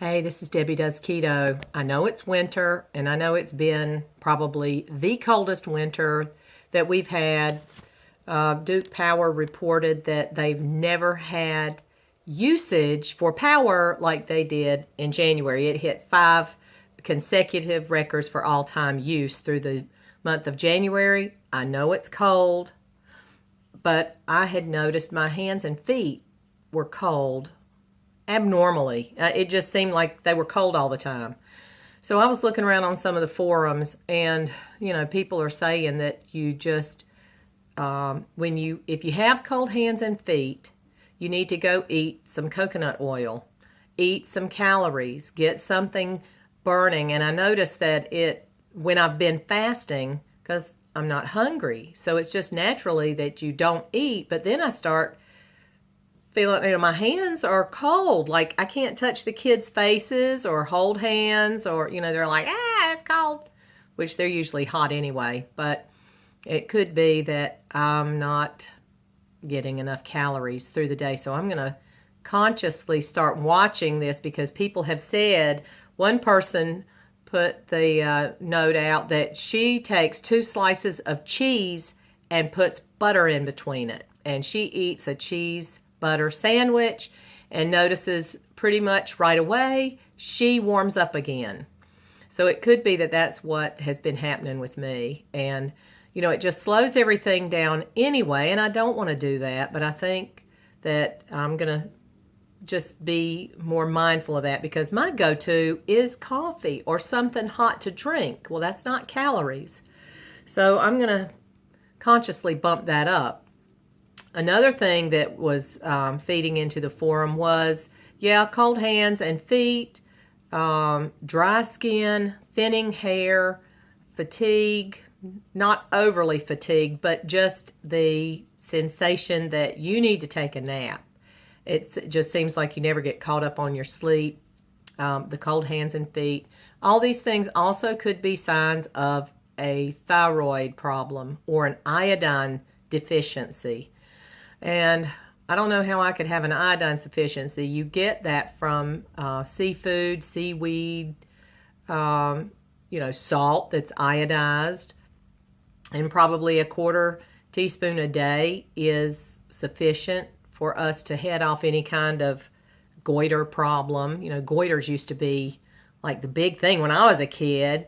Hey, this is Debbie Does Keto. I know it's winter, and I know it's been probably the coldest winter that we've had. Duke Power reported that they've never had usage for power like they did in January. It hit 5 consecutive records for all-time use through the month of January. I know it's cold, but I had noticed my hands and feet were cold abnormally. It just seemed like they were cold all the time. So I was looking around on some of the forums, and people are saying that you just if you have cold hands and feet, you need to go eat some coconut oil, eat some calories, get something burning. And I noticed that when I've been fasting, because I'm not hungry, so it's just naturally that you don't eat, but then I start feeling, my hands are cold. Like I can't touch the kids' faces or hold hands, or, they're like, it's cold, which they're usually hot anyway. But it could be that I'm not getting enough calories through the day. So I'm going to consciously start watching this, because people have said, one person put the note out that she takes 2 slices of cheese and puts butter in between it. And she eats a cheese butter sandwich and notices pretty much right away she warms up again. So it could be that that's what has been happening with me. And it just slows everything down anyway, and I don't want to do that, but I think that I'm going to just be more mindful of that, because my go-to is coffee or something hot to drink. Well, that's not calories. So I'm going to consciously bump that up. Another thing that was feeding into the forum was, cold hands and feet, dry skin, thinning hair, fatigue, not overly fatigued, but just the sensation that you need to take a nap. It just seems like you never get caught up on your sleep, the cold hands and feet. All these things also could be signs of a thyroid problem or an iodine deficiency. And I don't know how I could have an iodine deficiency. You get that from seafood, seaweed, salt that's iodized, and probably a 1/4 teaspoon a day is sufficient for us to head off any kind of goiter problem. Goiters used to be like the big thing when I was a kid.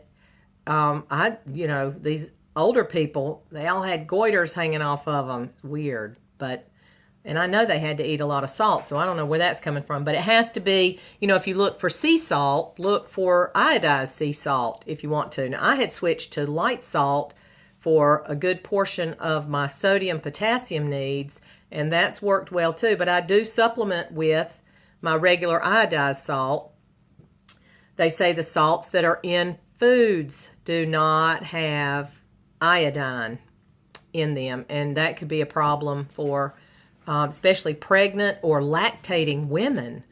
These older people, they all had goiters hanging off of them. It's weird. And I know they had to eat a lot of salt, so I don't know where that's coming from. But it has to be, if you look for sea salt, look for iodized sea salt if you want to. Now, I had switched to light salt for a good portion of my sodium potassium needs, and that's worked well too. But I do supplement with my regular iodized salt. They say the salts that are in foods do not have iodine in them, and that could be a problem for especially pregnant or lactating women.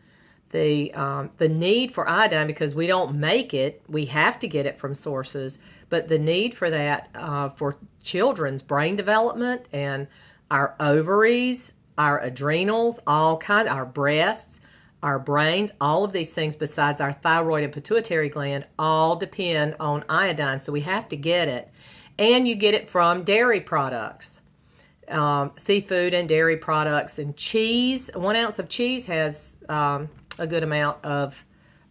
The need for iodine, because we don't make it, we have to get it from sources, but the need for that for children's brain development and our ovaries, our adrenals, our breasts, our brains, all of these things besides our thyroid and pituitary gland all depend on iodine, so we have to get it. And you get it from dairy products, seafood and dairy products, and cheese. 1 ounce of cheese has a good amount of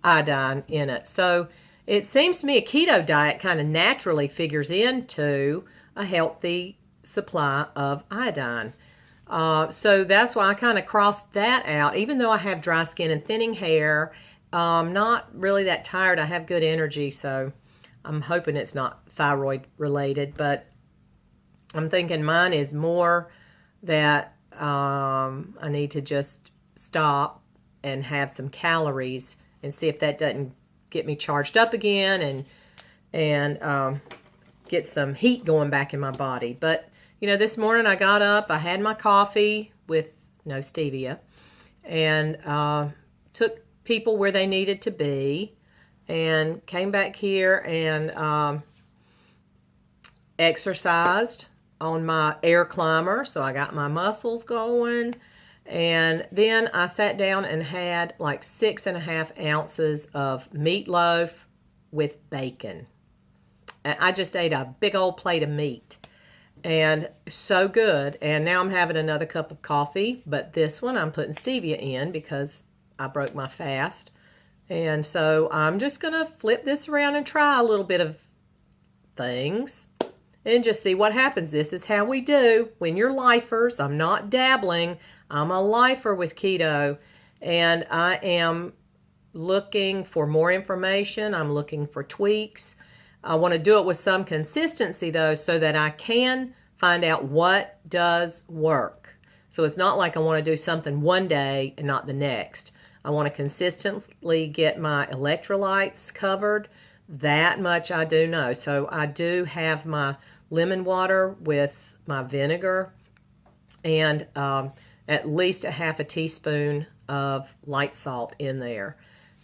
iodine in it. So it seems to me a keto diet kind of naturally figures into a healthy supply of iodine. So that's why I kind of crossed that out. Even though I have dry skin and thinning hair, not really that tired. I have good energy, so I'm hoping it's not thyroid related, but I'm thinking mine is more that I need to just stop and have some calories and see if that doesn't get me charged up again and get some heat going back in my body. But this morning I got up, I had my coffee with no stevia, and took people where they needed to be, and came back here and exercised on my air climber. So I got my muscles going, And then I sat down and had like 6.5 ounces of meatloaf with bacon. And I just ate a big old plate of meat. And so good. And now I'm having another cup of coffee, but this one I'm putting stevia in because I broke my fast. And so I'm just going to flip this around and try a little bit of things and just see what happens. This is how we do when you're lifers. I'm not dabbling. I'm a lifer with keto. And I am looking for more information. I'm looking for tweaks. I want to do it with some consistency, though, so that I can find out what does work. So it's not like I want to do something one day and not the next. I want to consistently get my electrolytes covered. That much I do know. So I do have my lemon water with my vinegar and at least a half a teaspoon of light salt in there.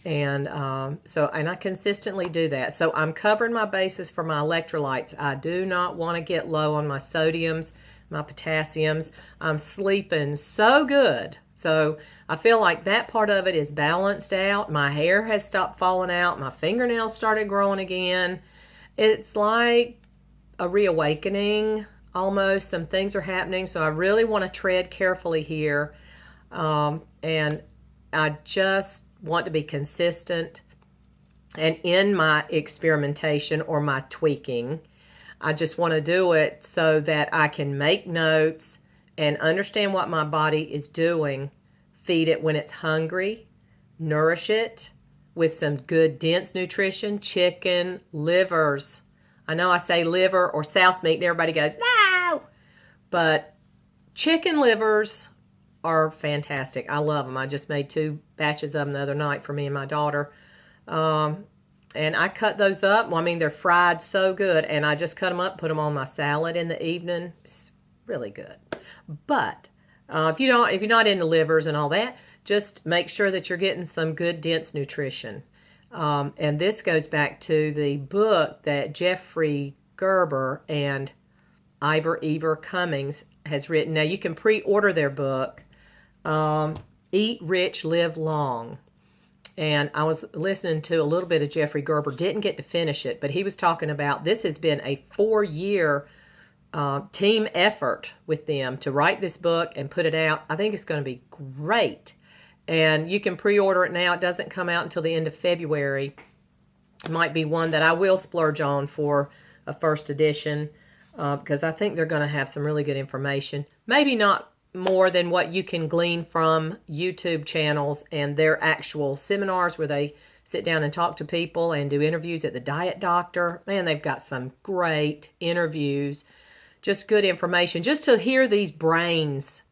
And I consistently do that. So I'm covering my bases for my electrolytes. I do not want to get low on my sodiums, my potassiums. I'm sleeping so good. So I feel like that part of it is balanced out. My hair has stopped falling out. My fingernails started growing again. It's like a reawakening almost. Some things are happening. So I really want to tread carefully here. And I just want to be consistent, and in my experimentation or my tweaking, I just want to do it so that I can make notes and understand what my body is doing, feed it when it's hungry, nourish it with some good dense nutrition, chicken, livers. I know I say liver or souse meat and everybody goes, no, but chicken livers are fantastic. I love them. I just made 2 batches of them the other night for me and my daughter. And I cut those up. Well, I mean, they're fried so good. And I just cut them up, put them on my salad in the evening. It's really good. But if you're not into livers and all that, just make sure that you're getting some good dense nutrition. And this goes back to the book that Jeffrey Gerber and Ivor Cummings has written. Now, you can pre-order their book, Eat Rich, Live Long. And I was listening to a little bit of Jeffrey Gerber. Didn't get to finish it, but he was talking about this has been a 4-year team effort with them to write this book and put it out. I think it's going to be great. And you can pre-order it now. It doesn't come out until the end of February. It might be one that I will splurge on for a first edition because I think they're going to have some really good information. Maybe not more than what you can glean from YouTube channels and their actual seminars where they sit down and talk to people and do interviews at the Diet Doctor. Man, they've got some great interviews. Just good information. Just to hear these brains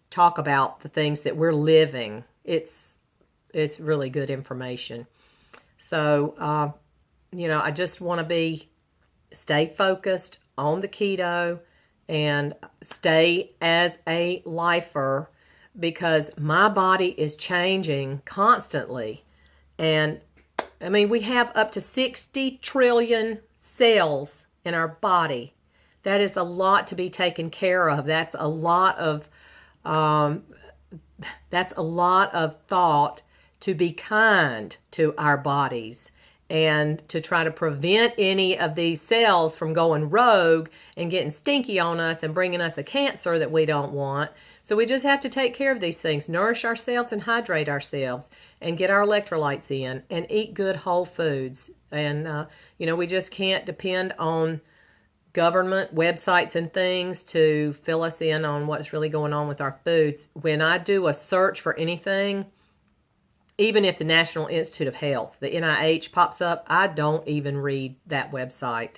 talk about the things that we're living. It's really good information. So, I just want to stay focused on the keto and stay as a lifer because my body is changing constantly. And I mean, we have up to 60 trillion cells in our body. That is a lot to be taken care of. That's a lot of thought to be kind to our bodies and to try to prevent any of these cells from going rogue and getting stinky on us and bringing us a cancer that we don't want. So we just have to take care of these things, nourish ourselves and hydrate ourselves and get our electrolytes in and eat good whole foods. And, we just can't depend on government websites and things to fill us in on what's really going on with our foods. When I do a search for anything, even if the National Institute of Health, the NIH, pops up, I don't even read that website.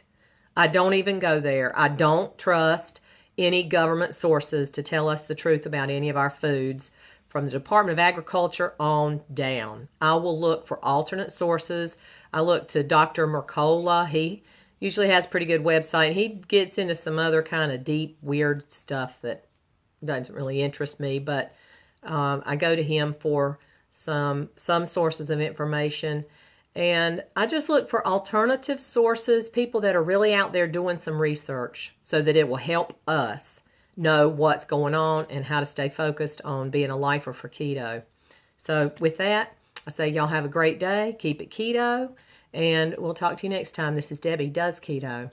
I don't even go there. I don't trust any government sources to tell us the truth about any of our foods from the Department of Agriculture on down. I will look for alternate sources. I look to Dr. Mercola. He usually has a pretty good website. He gets into some other kind of deep, weird stuff that doesn't really interest me, but I go to him for some sources of information. And I just look for alternative sources, people that are really out there doing some research so that it will help us, know what's going on and how to stay focused on being a lifer for keto. So with that, I say y'all have a great day. Keep it keto, and we'll talk to you next time. This is Debbie Does Keto.